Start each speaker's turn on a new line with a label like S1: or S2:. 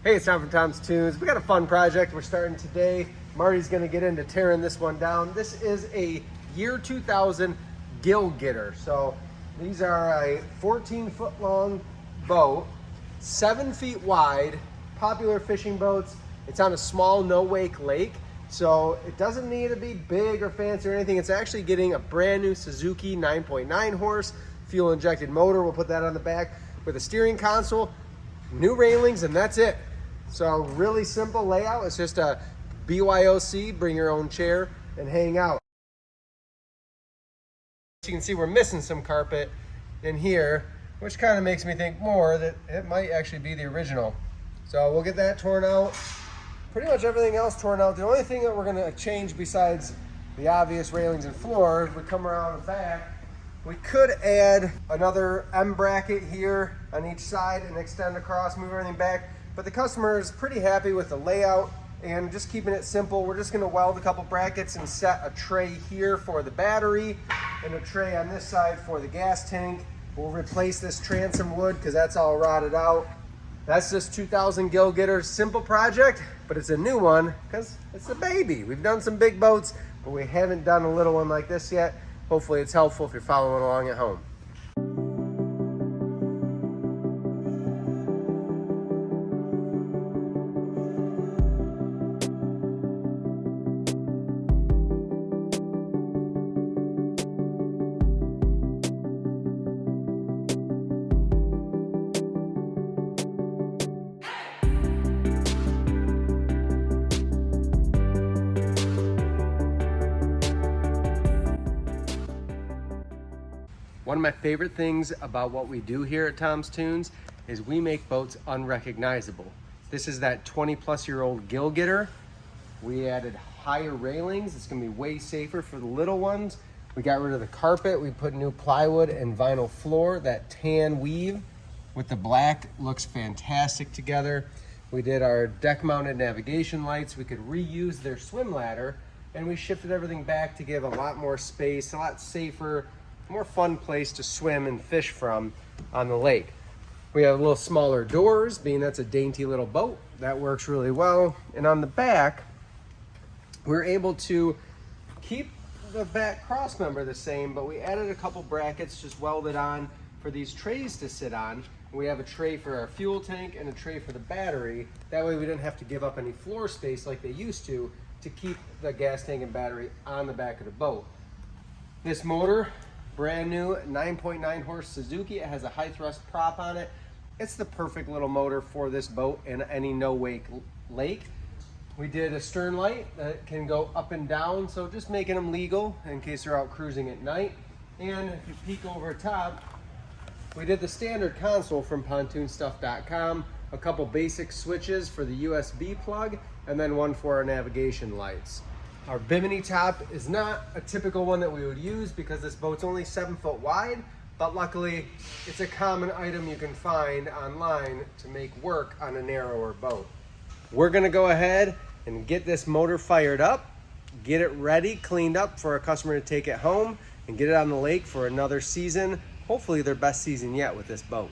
S1: Hey, it's Tom from Tom's Tunes. We got a fun project we're starting today. Marty's gonna get into tearing this one down. This is a year 2000 Gill Getter. So these are a 14-foot long boat, 7 feet wide, popular fishing boats. It's on a small no-wake lake, so it doesn't need to be big or fancy or anything. It's actually getting a brand new Suzuki 9.9 horse fuel injected motor. We'll put that on the back with a steering console, new railings, and that's it. So really simple layout. It's just a BYOC, bring your own chair and hang out. You can see we're missing some carpet in here, which kind of makes me think more that it might actually be the original. So we'll get that torn out. Pretty much everything else torn out. The only thing that we're gonna change besides the obvious railings and floor, if we come around the back, we could add another M bracket here on each side and extend across, move everything back. But the customer is pretty happy with the layout and just keeping it simple. We're just gonna weld a couple brackets and set a tray here for the battery and a tray on this side for the gas tank. We'll replace this transom wood because that's all rotted out. That's this 2000 Gill Getter, simple project, but it's a new one because it's a baby. We've done some big boats, but we haven't done a little one like this yet. Hopefully it's helpful if you're following along at home. One of my favorite things about what we do here at Tom's Tunes is we make boats unrecognizable. This is that 20-plus-year-old Gill Getter. We added higher railings. It's gonna be way safer for the little ones. We got rid of the carpet. We put new plywood and vinyl floor. That tan weave with the black looks fantastic together. We did our deck-mounted navigation lights. We could reuse their swim ladder, and we shifted everything back to give a lot more space, a lot safer, more fun place to swim and fish from on the lake. We have a little smaller doors, being that's a dainty little boat. That works really well. And on the back, we're able to keep the back cross member the same, but we added a couple brackets just welded on for these trays to sit on. We have a tray for our fuel tank and a tray for the battery. That way we didn't have to give up any floor space like they used to keep the gas tank and battery on the back of the boat. This motor, brand new 9.9 horse Suzuki. It has a high thrust prop on it. It's the perfect little motor for this boat in any no wake lake. We did a stern light that can go up and down, so just making them legal in case they're out cruising at night. And if you peek over top, we did the standard console from pontoonstuff.com, a couple basic switches for the USB plug, and then one for our navigation lights. Our bimini top is not a typical one that we would use because this boat's only 7 foot wide, but luckily it's a common item you can find online to make work on a narrower boat. We're gonna go ahead and get this motor fired up, get it ready, cleaned up for a customer to take it home and get it on the lake for another season, hopefully their best season yet with this boat.